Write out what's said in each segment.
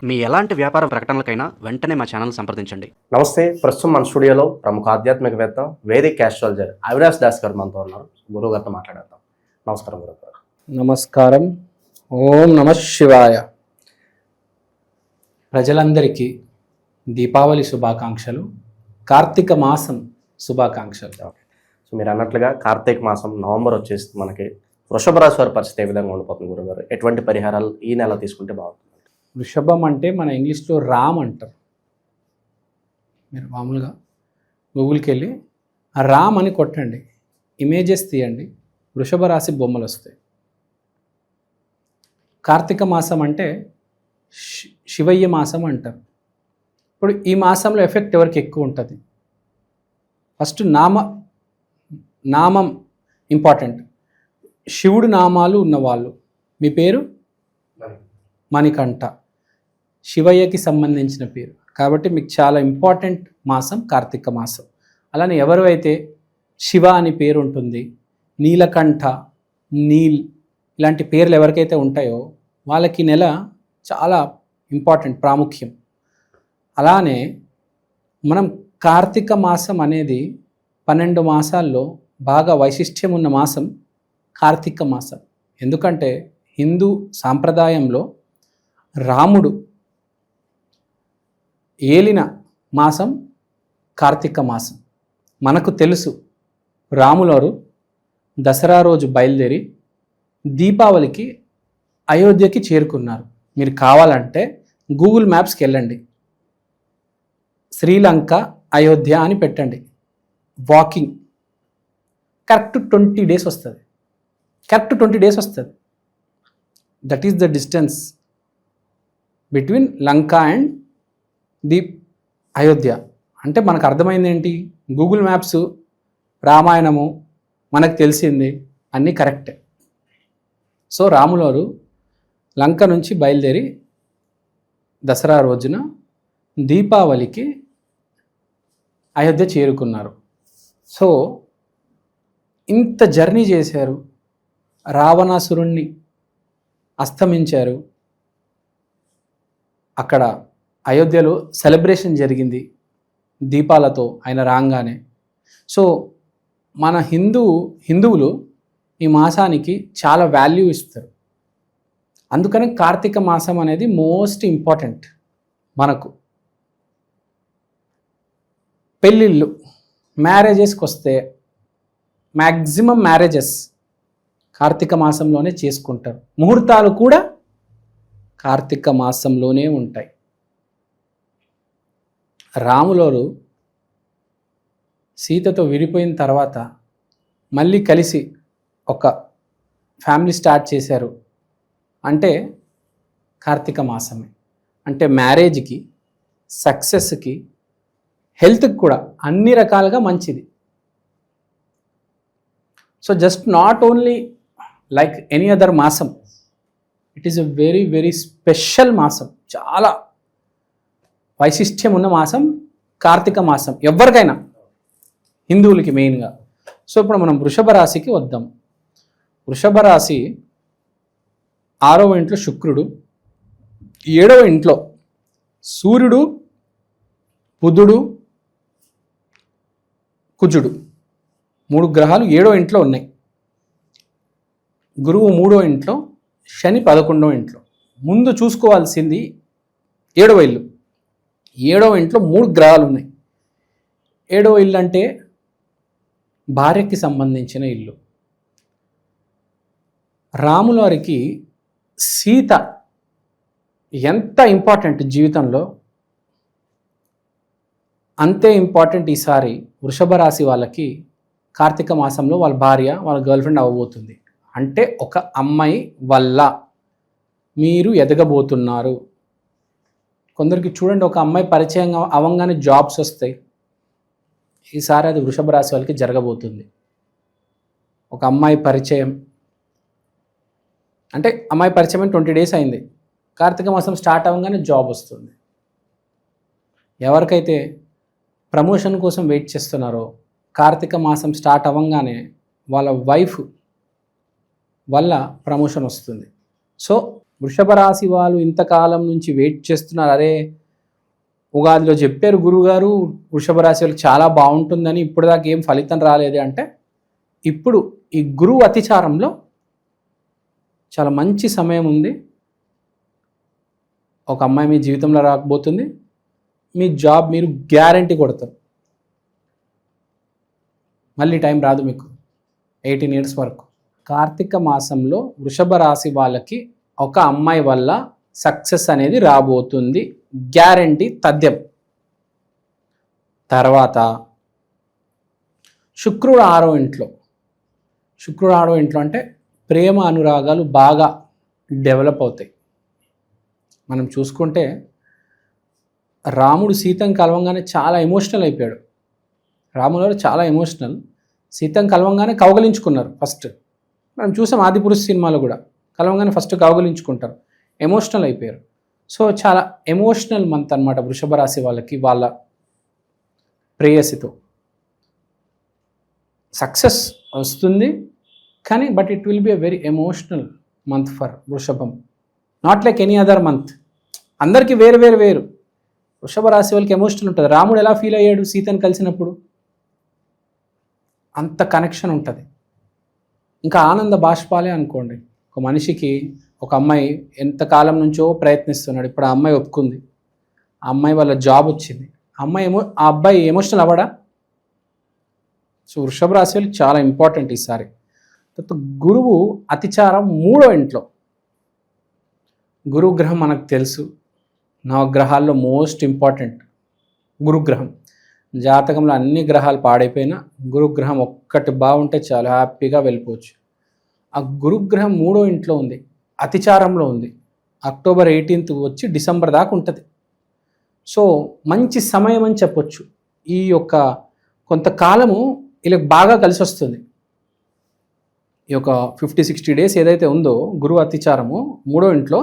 మీ ఎలాంటి వ్యాపార ప్రకటనలకైనా వెంటనే మా ఛానల్ సంప్రదించండి. నమస్తే. ప్రస్తుతం మన స్టూడియోలో ప్రముఖ ఆధ్యాత్మికవేత్త వేదిక్ ఆస్ట్రాలజర్ అవినాష్ దాస్ గారు మనతో ఉన్నారు. గురువు గారితో మాట్లాడేద్దాం. నమస్కారం గురువు గారు. నమస్కారం. ఓం నమ శివాయ. ప్రజలందరికీ దీపావళి శుభాకాంక్షలు, కార్తీక మాసం శుభాకాంక్షలు. సో మీరు అన్నట్లుగా కార్తీక మాసం నవంబర్ వచ్చేసి మనకి వృషభ రాశి వారి పరిస్థితి ఏ విధంగా ఉండిపోతుంది గురువు గారు? ఎటువంటి పరిహారాలు ఈ నెల తీసుకుంటే బాగుంటుంది? వృషభం అంటే మన ఇంగ్లీష్లో రామ్ అంటారు. మీరు మామూలుగా గూగుల్కి వెళ్ళి రామ్ అని కొట్టండి, ఇమేజెస్ తీయండి, వృషభ రాశి బొమ్మలు వస్తాయి. కార్తీక మాసం అంటే శివయ్య మాసం అంటారు. ఇప్పుడు ఈ మాసంలో ఎఫెక్ట్ ఎవరికి ఎక్కువ ఉంటుంది? ఫస్ట్ నామం ఇంపార్టెంట్. శివుడు నామాలు ఉన్నవాళ్ళు, మీ పేరు మణికంఠ, శివయ్యకి సంబంధించిన పేరు కాబట్టి మీకు చాలా ఇంపార్టెంట్ మాసం కార్తీక మాసం. అలానే ఎవరైతే శివ అని పేరు ఉంటుంది, నీలకంఠ, నీల్ ఇలాంటి పేర్లు ఎవరికైతే ఉంటాయో వాళ్ళకి నెల చాలా ఇంపార్టెంట్, ప్రాముఖ్యం. అలానే మనం కార్తీక మాసం అనేది 12 మాసాల్లో బాగా వైశిష్ట్యం ఉన్న మాసం కార్తీక మాసం. ఎందుకంటే హిందూ సాంప్రదాయంలో రాముడు ఏలిన మాసం కార్తీక మాసం. మనకు తెలుసు రాములవారు దసరా రోజు బయలుదేరి దీపావళికి అయోధ్యకి చేరుకున్నారు. మీరు కావాలంటే గూగుల్ మ్యాప్స్కి వెళ్ళండి, శ్రీలంక అయోధ్య అని పెట్టండి, వాకింగ్ కరెక్ట్ 20 డేస్ వస్తుంది. కరెక్ట్ 20 డేస్ వస్తుంది. That is the distance between Lanka and the Ayodhya. అంటే మనకు అర్థమైంది ఏంటి? గూగుల్ మ్యాప్స్, రామాయణము, మనకు తెలిసింది అన్నీ కరెక్టే. సో రాములవారు లంక నుంచి బయలుదేరి దసరా రోజున దీపావళికి అయోధ్య చేరుకున్నారు. సో ఇంత జర్నీ చేశారు, రావణాసురుణ్ణి అస్తమించారు. అక్కడ అయోధ్యలో సెలబ్రేషన్ జరిగింది దీపాలతో ఆయన రాగానే. సో మన హిందువులు ఈ మాసానికి చాలా వాల్యూ ఇస్తారు. అందుకని కార్తీక మాసం అనేది మోస్ట్ ఇంపార్టెంట్ మనకు. పెళ్ళిళ్ళు, మ్యారేజెస్కి వస్తే మ్యాక్సిమం మ్యారేజెస్ కార్తీక మాసంలోనే చేసుకుంటారు. ముహూర్తాలు కూడా కార్తీక మాసంలోనే ఉంటాయి. రాములవారు సీతతో విడిపోయిన తర్వాత మళ్ళీ కలిసి ఒక ఫ్యామిలీ స్టార్ట్ చేశారు అంటే కార్తీక మాసమే. అంటే మ్యారేజ్కి, సక్సెస్కి, హెల్త్కి కూడా అన్ని రకాలుగా మంచిది. So just not only like any other మాసం, it is a very very special మాసం. చాలా వైశిష్ట్యం ఉన్న మాసం కార్తీక మాసం ఎవరికైనా, హిందువులకి మెయిన్గా. సో ఇప్పుడు మనం వృషభ రాశికి వద్దాం. వృషభ రాశి 6వ ఇంట్లో శుక్రుడు, 7వ ఇంట్లో సూర్యుడు, బుధుడు, కుజుడు, 3 గ్రహాలు 7వ ఇంట్లో ఉన్నాయి. గురువు 3వ ఇంట్లో, శని 11వ ఇంట్లో. ముందు చూసుకోవాల్సింది 7వ ఇల్లు. 7వ ఇంట్లో 3 గ్రహాలు ఉన్నాయి. 7వ ఇల్లు అంటే భార్యకి సంబంధించిన ఇల్లు. రాములవారికి సీత ఎంత ఇంపార్టెంట్ జీవితంలో, అంతే ఇంపార్టెంట్ ఈసారి వృషభ రాశి వాళ్ళకి కార్తీక మాసంలో వాళ్ళ భార్య, వాళ్ళ గర్ల్ ఫ్రెండ్ అవ్వబోతుంది. అంటే ఒక అమ్మాయి వల్ల మీరు ఎదగబోతున్నారు. కొందరికి చూడండి, ఒక అమ్మాయి పరిచయం అవ్వగానే జాబ్స్ వస్తాయి. ఈసారి అది వృషభ రాశి వాళ్ళకి జరగబోతుంది. ఒక అమ్మాయి పరిచయం అంటే అమ్మాయి పరిచయం 20 డేస్ అయింది, కార్తీక మాసం స్టార్ట్ అవ్వగానే జాబ్ వస్తుంది. ఎవరికైతే ప్రమోషన్ కోసం వెయిట్ చేస్తున్నారో కార్తీక మాసం స్టార్ట్ అవ్వగానే వాళ్ళ వైఫ్ వల్ల ప్రమోషన్ వస్తుంది. సో వృషభ రాశి వాళ్ళు ఇంతకాలం నుంచి వెయిట్ చేస్తున్నారు, అరే ఉగాదిలో చెప్పారు గురువుగారు వృషభ రాశి వాళ్ళకి చాలా బాగుంటుందని, ఇప్పుడు దాకా ఏం ఫలితం రాలేదు అంటే, ఇప్పుడు ఈ గురువు అతిచారంలో చాలా మంచి సమయం ఉంది. ఒక అమ్మాయి మీ జీవితంలో రాకపోతుంది, మీ జాబ్ మీరు గ్యారంటీ కొడతారు. మళ్ళీ టైం రాదు మీకు 18 years వరకు. కార్తీక మాసంలో వృషభ రాశి వాళ్ళకి ఒక అమ్మాయి వల్ల సక్సెస్ అనేది రాబోతుంది, గ్యారంటీ తథ్యం. తర్వాత శుక్రుడు 6వ ఇంట్లో. శుక్రుడు 6వ ఇంట్లో అంటే ప్రేమ అనురాగాలు బాగా డెవలప్ అవుతాయి. మనం చూసుకుంటే రాముడు సీతను కలవంగానే చాలా ఎమోషనల్ అయిపోయాడు. రాముడు గారు చాలా ఎమోషనల్. సీతను కలవంగానే కౌగలించుకున్నారు ఫస్ట్. మనం చూసాం ఆదిపురుష్ సినిమాలో కూడా, కలవంగానే ఫస్ట్ కౌగలించుకుంటారు, ఎమోషనల్ అయిపోయారు. సో చాలా ఎమోషనల్ మంత్ అనమాట వృషభ రాశి వాళ్ళకి, వాళ్ళ ప్రేయసితో సక్సెస్ వస్తుంది. కానీ but it will be a very emotional month for వృషభం, not like any other month. అందరికీ వేరు వేరు వేరు. వృషభ రాశి వాళ్ళకి ఎమోషనల్ ఉంటుంది. రాముడు ఎలా ఫీల్ అయ్యాడు సీతను కలిసినప్పుడు, అంత కనెక్షన్ ఉంటుంది. ఇంకా ఆనంద బాష్పాలే అనుకోండి. ఒక మనిషికి ఒక అమ్మాయి ఎంతకాలం నుంచో ప్రయత్నిస్తున్నాడు, ఇప్పుడు ఆ అమ్మాయి ఒప్పుకుంది, ఆ అమ్మాయి వాళ్ళ జాబ్ వచ్చింది, ఆ అబ్బాయి ఎమోషనల్ అవ్వడా? సో వృషభ రాశి వాళ్ళకి చాలా ఇంపార్టెంట్ ఈసారి. తర్వాత గురువు అతిచారం 3వ ఇంట్లో. గురుగ్రహం మనకు తెలుసు, నవగ్రహాల్లో మోస్ట్ ఇంపార్టెంట్ గురుగ్రహం. జాతకంలో అన్ని గ్రహాలు పాడైపోయినా గురుగ్రహం ఒక్కటి బాగుంటే చాలా హ్యాపీగా వెళ్ళిపోవచ్చు. ఆ గురుగ్రహం 3వ ఇంట్లో ఉంది, అతిచారంలో ఉంది. October 18th వచ్చి December దాకా ఉంటుంది. సో మంచి సమయం అని చెప్పొచ్చు. ఈ యొక్క కొంతకాలము వీళ్ళకి బాగా కలిసి వస్తుంది. ఈ యొక్క 50-60 days ఏదైతే ఉందో గురువు అతిచారము 3వ ఇంట్లో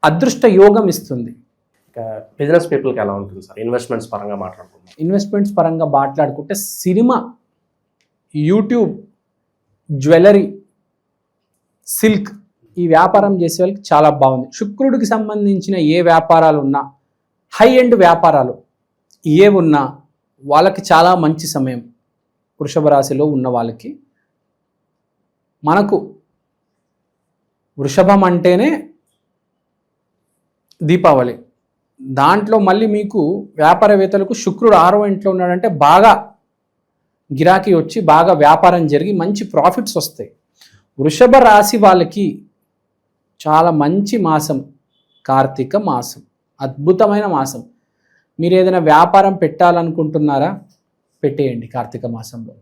అదృష్ట యోగం ఇస్తుంది. బిజినెస్ పీపుల్కి ఎలా ఉంటుంది సార్? ఇన్వెస్ట్మెంట్స్ పరంగా మాట్లాడుకుంటాం. ఇన్వెస్ట్మెంట్స్ పరంగా మాట్లాడుకుంటే సినిమా, యూట్యూబ్, జ్యువెలరీ, సిల్క్, ఈ వ్యాపారం చేసే వాళ్ళకి చాలా బాగుంది. శుక్రుడికి సంబంధించిన ఏ వ్యాపారాలు ఉన్నా, హై ఎండ్ వ్యాపారాలు ఏ ఉన్నా వాళ్ళకి చాలా మంచి సమయం. వృషభ రాశిలో ఉన్న వాళ్ళకి, మనకు వృషభం అంటేనే దీపావళి. దాంట్లో మళ్ళీ మీకు వ్యాపారవేత్తలకు శుక్రుడు 6వ ఇంట్లో ఉన్నాడంటే బాగా గిరాకీ వచ్చి బాగా వ్యాపారం జరిగి మంచి ప్రాఫిట్స్ వస్తాయి. వృషభ రాశి వాళ్ళకి చాలా మంచి మాసం కార్తీక మాసం, అద్భుతమైన మాసం. మీరు ఏదైనా వ్యాపారం పెట్టాలనుకుంటున్నారా? పెట్టేయండి కార్తీక మాసంలో.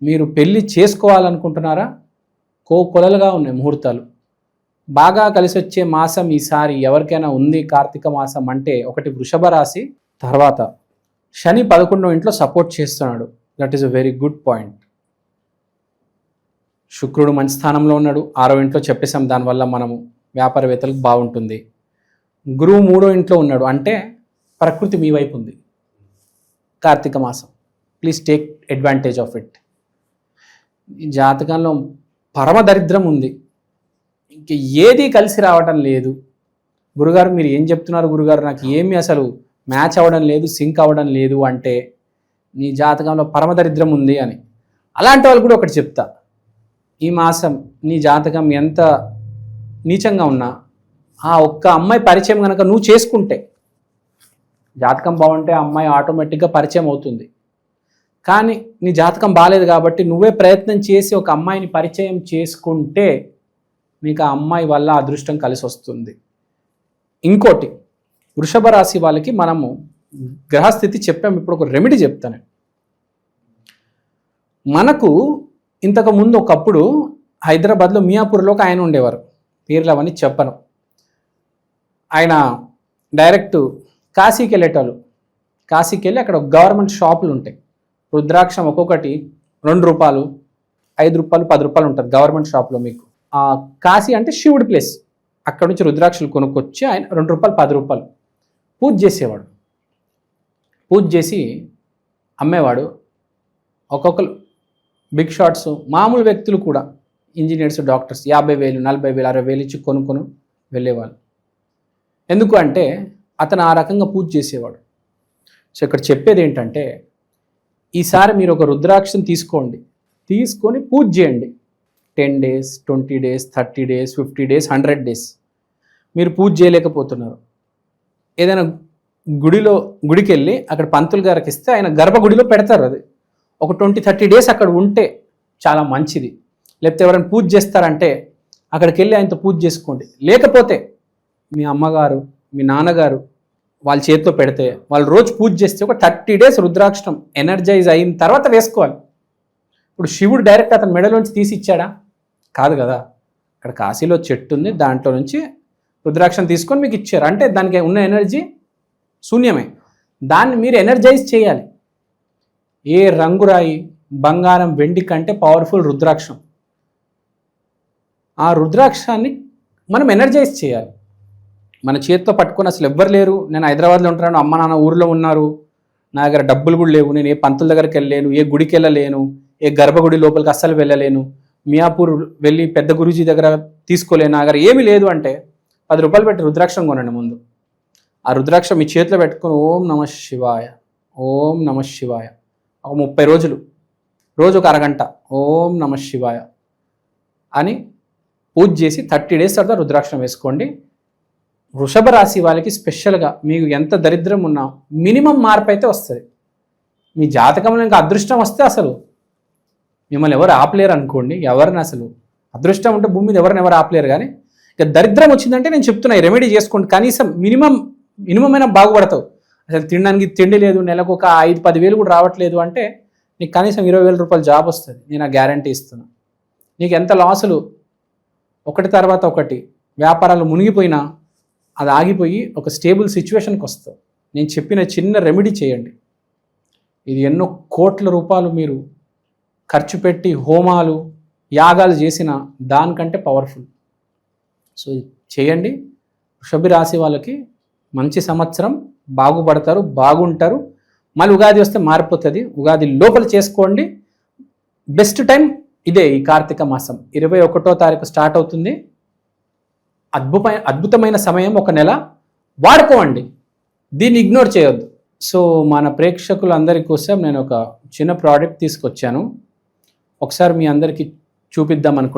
మీరు పెళ్ళి చేసుకోవాలనుకుంటున్నారా? కోకొలలుగా ఉన్నాయి ముహూర్తాలు. బాగా కలిసి వచ్చే మాసం ఈసారి ఎవరికైనా ఉంది కార్తీక మాసం అంటే, ఒకటి వృషభ రాశి. తర్వాత శని 11వ ఇంట్లో సపోర్ట్ చేస్తున్నాడు, that is a very good point. శుక్రుడు మంచి స్థానంలో ఉన్నాడు, 6వ ఇంట్లో చెప్పేసాం, దానివల్ల మనము వ్యాపారవేత్తలకు బాగుంటుంది. గురువు 3వ ఇంట్లో ఉన్నాడు అంటే ప్రకృతి మీ వైపు ఉంది. కార్తీక మాసం, please take advantage of it. ఈ జాతకంలో పరమ దరిద్రం ఉంది, ఇంక ఏది కలిసి రావటం లేదు. గురుగారు మీరు ఏం చెప్తున్నారు గురుగారు, నాకు ఏమీ అసలు మ్యాచ్ అవ్వడం లేదు, సింక్ అవ్వడం లేదు అంటే నీ జాతకంలో పరమదరిద్రం ఉంది అని. అలాంటి వాళ్ళు కూడా ఒకటి చెప్తా, ఈ మాసం నీ జాతకం ఎంత నీచంగా ఉన్నా ఆ ఒక్క అమ్మాయి పరిచయం కనుక నువ్వు చేసుకుంటే, జాతకం బాగుంటే ఆ అమ్మాయి ఆటోమేటిక్గా పరిచయం అవుతుంది. కానీ నీ జాతకం బాగాలేదు కాబట్టి నువ్వే ప్రయత్నం చేసి ఒక అమ్మాయిని పరిచయం చేసుకుంటే మీకు ఆ అమ్మాయి వల్ల అదృష్టం కలిసి వస్తుంది. ఇంకోటి, వృషభ రాశి వాళ్ళకి మనము గ్రహస్థితి చెప్పాము, ఇప్పుడు ఒక రెమెడీ చెప్తాను. మనకు ఇంతకు ముందు ఒకప్పుడు హైదరాబాద్లో మియాపూర్లో ఒక ఆయన ఉండేవారు, పేర్లు అవన్నీ చెప్పను. ఆయన డైరెక్ట్ కాశీకి వెళ్ళేటోళ్ళు. కాశీకి వెళ్ళి అక్కడ గవర్నమెంట్ షాపులు ఉంటాయి, రుద్రాక్షం ఒక్కొక్కటి ₹2, ₹5, ₹10 ఉంటుంది గవర్నమెంట్ షాప్లో. మీకు కాశీ అంటే శివుడి ప్లేస్, అక్కడ నుంచి రుద్రాక్షలు కొనుక్కొచ్చి ఆయన ₹2, ₹10 పూజ చేసేవాడు. పూజ చేసి అమ్మేవాడు. ఒక్కొక్కరు బిగ్ షాట్స్, మామూలు వ్యక్తులు కూడా ఇంజనీర్స్, డాక్టర్స్ 50,000, 40,000, 60,000 ఇచ్చి కొనుక్కొని వెళ్ళేవాళ్ళు. ఎందుకు అంటే అతను ఆ రకంగా పూజ చేసేవాడు. సో ఇక్కడ చెప్పేది ఏంటంటే, ఈసారి మీరు ఒక రుద్రాక్షను తీసుకోండి, తీసుకొని పూజ చేయండి. 10 days, 20 days, 30 days, 50 days, 100 days మీరు పూజ చేయలేకపోతున్నారు. ఏదైనా గుడికి వెళ్ళి అక్కడ పంతులు గారికి ఇస్తే ఆయన గర్భగుడిలో పెడతారు. అది ఒక 20-30 days అక్కడ ఉంటే చాలా మంచిది. లేకపోతే ఎవరైనా పూజ చేస్తారంటే అక్కడికి వెళ్ళి ఆయనతో పూజ చేసుకోండి. లేకపోతే మీ అమ్మగారు, మీ నాన్నగారు వాళ్ళ చేతితో పెడితే వాళ్ళు రోజు పూజ చేస్తే ఒక 30 days రుద్రాక్షం ఎనర్జైజ్ అయిన తర్వాత వేసుకోవాలి. ఇప్పుడు శివుడు డైరెక్ట్ అతని మెడలోంచి తీసి ఇచ్చాడా? కాదు కదా. అక్కడ కాశీలో చెట్టు ఉంది, దాంట్లో నుంచి రుద్రాక్షం తీసుకొని మీకు ఇచ్చారు. అంటే దానికి ఉన్న ఎనర్జీ శూన్యమే. దాన్ని మీరు ఎనర్జైజ్ చేయాలి. ఏ రంగురాయి, బంగారం, వెండి కంటే పవర్ఫుల్ రుద్రాక్షం. ఆ రుద్రాక్షాన్ని మనం ఎనర్జైజ్ చేయాలి. మన చేతితో పట్టుకొని అసలు ఎవ్వరు లేరు, నేను హైదరాబాద్లో ఉంటున్నాను, అమ్మ నాన్న ఊరిలో ఉన్నారు, నా దగ్గర డబ్బులు కూడా లేవు, నేను ఏ పంతుల దగ్గరికి వెళ్ళలేను, ఏ గుడికి వెళ్ళలేను, ఏ గర్భగుడి లోపలికి అస్సలు వెళ్ళలేను, మియాపూర్ వెళ్ళి పెద్ద గురూజీ దగ్గర తీసుకోలేను, నా దగ్గర ఏమీ లేదు అంటే 10 రూపాయలు పెట్టి రుద్రాక్షం కొనండి ముందు. ఆ రుద్రాక్షం మీ చేతిలో పెట్టుకొని ఓం నమః శివాయ, ఓం నమః శివాయ ఒక 30 రోజులు, రోజు ఒక అరగంట ఓం నమః శివాయ అని పూజ చేసి 30 days తర్వాత రుద్రాక్షం వేసుకోండి. వృషభ రాశి వాళ్ళకి స్పెషల్గా మీకు ఎంత దరిద్రం ఉన్నా మినిమం మార్పు అయితే వస్తుంది. మీ జాతకంలో ఇంకా అదృష్టం వస్తే అసలు మిమ్మల్ని ఎవరు ఆపలేరు అనుకోండి. ఎవరిని అసలు అదృష్టం ఉంటే భూమి మీద ఎవరు ఆపలేరు. కానీ ఇక దరిద్రం వచ్చిందంటే నేను చెప్తున్నా, ఈ రెమెడీ చేసుకోండి. కనీసం మినిమం అయినా బాగుపడతావు. అసలు తినడానికి తిండి లేదు, నెలకు ఒక 5-10 వేలు కూడా రావట్లేదు అంటే నీకు కనీసం 20,000 రూపాయలు జాబ్ వస్తుంది. నేను ఆ గ్యారంటీ ఇస్తున్నా. నీకు ఎంత లాసులు ఒకటి తర్వాత ఒకటి వ్యాపారాలు మునిగిపోయినా అది ఆగిపోయి ఒక స్టేబుల్ సిచ్యువేషన్కి వస్తావు. నేను చెప్పిన చిన్న రెమెడీ చేయండి. ఇది ఎన్నో కోట్ల రూపాయలు మీరు ఖర్చు పెట్టి హోమాలు యాగాలు చేసిన దానికంటే పవర్ఫుల్. సో చేయండి. వృషభ రాశి వాళ్ళకి మంచి సంవత్సరం, బాగుపడతారు, బాగుంటారు. మళ్ళీ ఉగాది వస్తే మారిపోతుంది. ఉగాది లోపల చేసుకోండి. బెస్ట్ టైం ఇదే, ఈ కార్తీక మాసం 21వ తారీఖు స్టార్ట్ అవుతుంది. అద్భుతమైన సమయం, ఒక నెల వాడుకోండి, దీన్ని ఇగ్నోర్ చేయొద్దు. సో మన ప్రేక్షకులందరి కోసం నేను ఒక చిన్న ప్రోడక్ట్ తీసుకొచ్చాను. ఒకసారి మీ అందరికీ చూపిద్దాం అనుకుంటున్నాను.